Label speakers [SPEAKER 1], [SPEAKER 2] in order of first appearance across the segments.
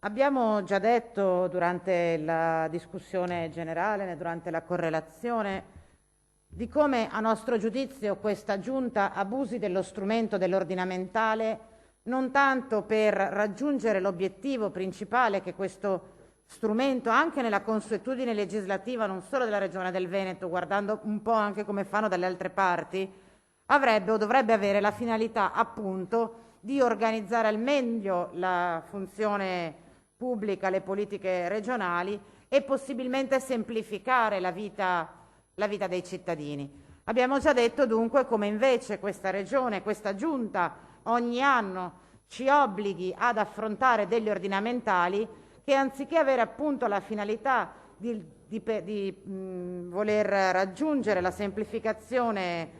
[SPEAKER 1] Abbiamo già detto durante la discussione generale, durante la correlazione, di come a nostro giudizio questa Giunta abusi dello strumento dell'ordinamentale non tanto per raggiungere l'obiettivo principale che questo strumento, anche nella consuetudine legislativa non solo della Regione del Veneto, guardando un po' anche come fanno dalle altre parti, avrebbe o dovrebbe avere la finalità appunto di organizzare al meglio la funzione pubblica, le politiche regionali e possibilmente semplificare la vita dei cittadini. Abbiamo già detto dunque come invece questa Regione, questa Giunta ogni anno ci obblighi ad affrontare degli ordinamentali che anziché avere appunto la finalità di voler raggiungere la semplificazione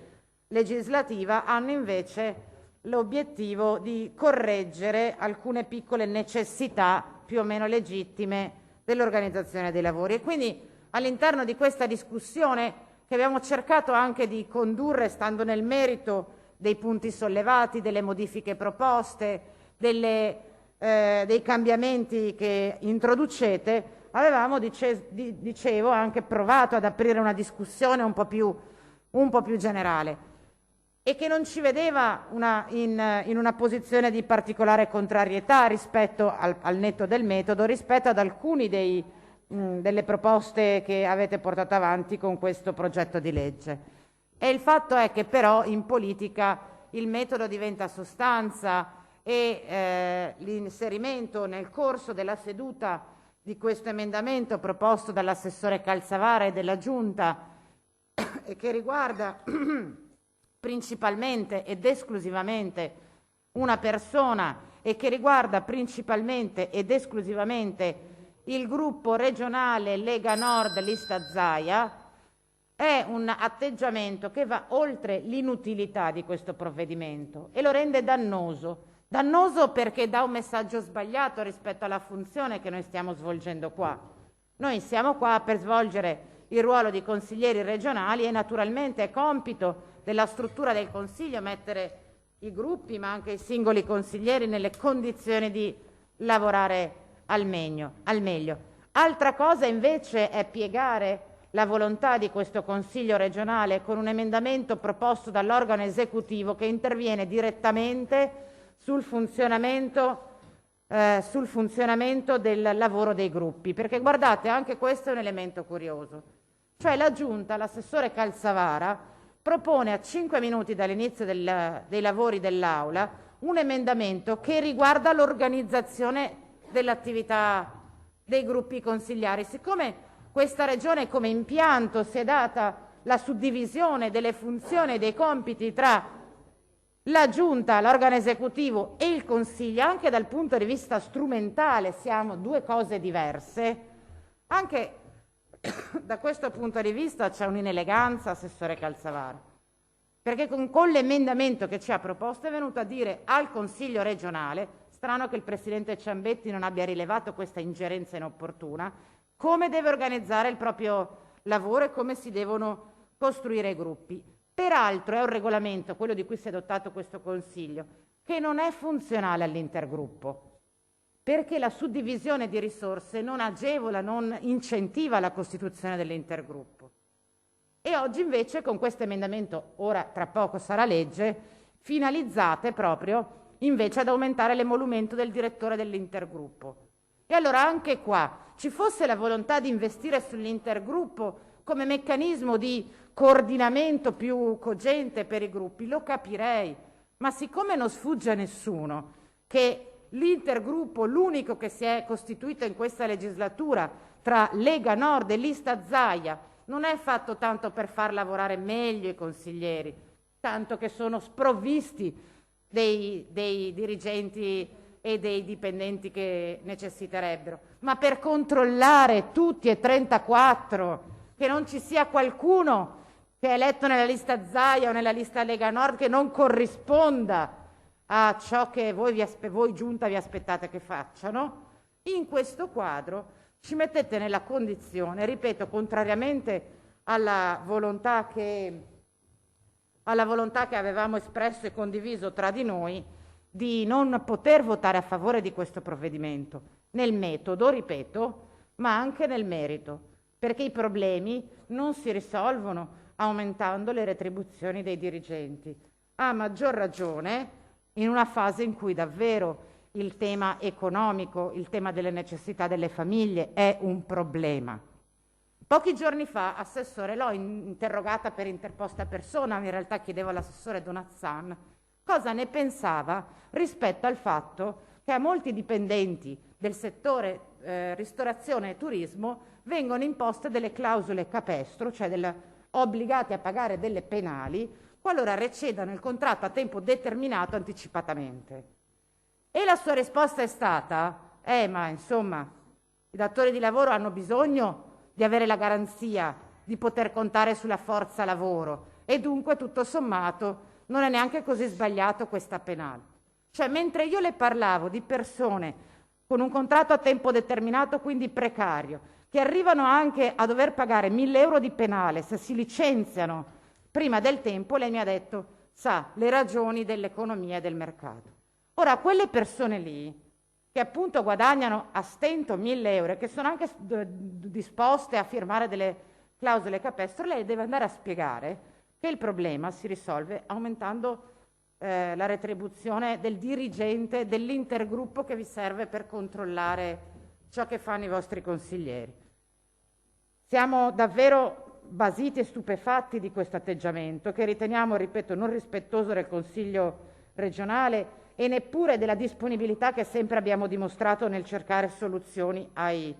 [SPEAKER 1] legislativa, hanno invece l'obiettivo di correggere alcune piccole necessità più o meno legittime dell'organizzazione dei lavori. E quindi all'interno di questa discussione, che abbiamo cercato anche di condurre stando nel merito dei punti sollevati, delle modifiche proposte, dei cambiamenti che introducete, avevamo, dicevo, anche provato ad aprire una discussione un po' più generale e che non ci vedeva in una posizione di particolare contrarietà rispetto al netto del metodo, rispetto ad alcuni delle proposte che avete portato avanti con questo progetto di legge. E il fatto è che però in politica il metodo diventa sostanza e l'inserimento nel corso della seduta di questo emendamento proposto dall'assessore Calzavara e della Giunta e che riguarda principalmente ed esclusivamente una persona e che riguarda principalmente ed esclusivamente il gruppo regionale Lega Nord Lista Zaia, è un atteggiamento che va oltre l'inutilità di questo provvedimento e lo rende dannoso. Dannoso perché dà un messaggio sbagliato rispetto alla funzione che noi stiamo svolgendo qua. Noi siamo qua per svolgere il ruolo di consiglieri regionali e naturalmente è compito della struttura del Consiglio mettere i gruppi ma anche i singoli consiglieri nelle condizioni di lavorare al meglio. Altra cosa invece è piegare la volontà di questo Consiglio regionale con un emendamento proposto dall'organo esecutivo che interviene direttamente sul funzionamento del lavoro dei gruppi, perché guardate, anche questo è un elemento curioso, cioè la Giunta, l'assessore Calzavara, propone a 5 minuti dall'inizio dei lavori dell'Aula un emendamento che riguarda l'organizzazione dell'attività dei gruppi consigliari. Siccome questa Regione come impianto si è data la suddivisione delle funzioni e dei compiti tra la Giunta, l'organo esecutivo e il Consiglio, anche dal punto di vista strumentale siamo due cose diverse, anche da questo punto di vista c'è un'ineleganza, assessore Calzavara, perché con l'emendamento che ci ha proposto è venuto a dire al Consiglio regionale, strano che il Presidente Ciambetti non abbia rilevato questa ingerenza inopportuna, come deve organizzare il proprio lavoro e come si devono costruire i gruppi. Peraltro è un regolamento, quello di cui si è dotato questo Consiglio, che non è funzionale all'intergruppo, perché la suddivisione di risorse non agevola, non incentiva la costituzione dell'intergruppo. E oggi invece con questo emendamento, ora tra poco sarà legge, finalizzate proprio invece ad aumentare l'emolumento del direttore dell'intergruppo. E allora anche qua ci fosse la volontà di investire sull'intergruppo come meccanismo di coordinamento più cogente per i gruppi, lo capirei, ma siccome non sfugge a nessuno che l'intergruppo, l'unico che si è costituito in questa legislatura tra Lega Nord e Lista Zaia, non è fatto tanto per far lavorare meglio i consiglieri, tanto che sono sprovvisti dei dirigenti e dei dipendenti che necessiterebbero, ma per controllare tutti e 34, che non ci sia qualcuno che è eletto nella lista Zaia o nella lista Lega Nord che non corrisponda a ciò che voi Giunta vi aspettate che facciano. In questo quadro ci mettete nella condizione, ripeto, contrariamente alla volontà che avevamo espresso e condiviso tra di noi, di non poter votare a favore di questo provvedimento. nel metodo, ripeto, ma anche nel merito, perché i problemi non si risolvono aumentando le retribuzioni dei dirigenti. A maggior ragione in una fase in cui davvero il tema economico, il tema delle necessità delle famiglie è un problema. Pochi giorni fa, Assessore, l'ho interrogata per interposta persona, in realtà chiedevo all'assessore Donazzan cosa ne pensava rispetto al fatto che a molti dipendenti del settore ristorazione e turismo vengono imposte delle clausole capestro, cioè obbligati a pagare delle penali qualora recedano il contratto a tempo determinato anticipatamente. E la sua risposta è stata: ma insomma, i datori di lavoro hanno bisogno di avere la garanzia di poter contare sulla forza lavoro e dunque tutto sommato non è neanche così sbagliato questa penale. Cioè, mentre io le parlavo di persone con un contratto a tempo determinato, quindi precario, che arrivano anche a dover pagare 1.000 euro di penale se si licenziano prima del tempo, lei mi ha detto: sa, le ragioni dell'economia e del mercato. Ora, quelle persone lì, che appunto guadagnano a stento 1.000 euro e che sono anche disposte a firmare delle clausole capestro, lei deve andare a spiegare che il problema si risolve aumentando la retribuzione del dirigente dell'intergruppo che vi serve per controllare ciò che fanno i vostri consiglieri. Siamo davvero basiti e stupefatti di questo atteggiamento che riteniamo, ripeto, non rispettoso del Consiglio regionale e neppure della disponibilità che sempre abbiamo dimostrato nel cercare soluzioni ai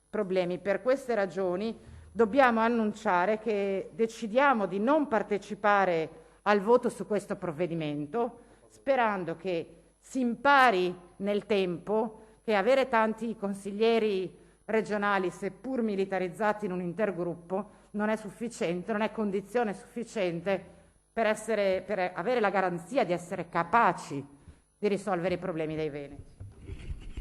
[SPEAKER 1] problemi. Per queste ragioni dobbiamo annunciare che decidiamo di non partecipare al voto su questo provvedimento, sperando che si impari nel tempo che avere tanti consiglieri regionali, seppur militarizzati in un intergruppo, non è sufficiente, non è condizione sufficiente per avere la garanzia di essere capaci di risolvere i problemi dei veneti.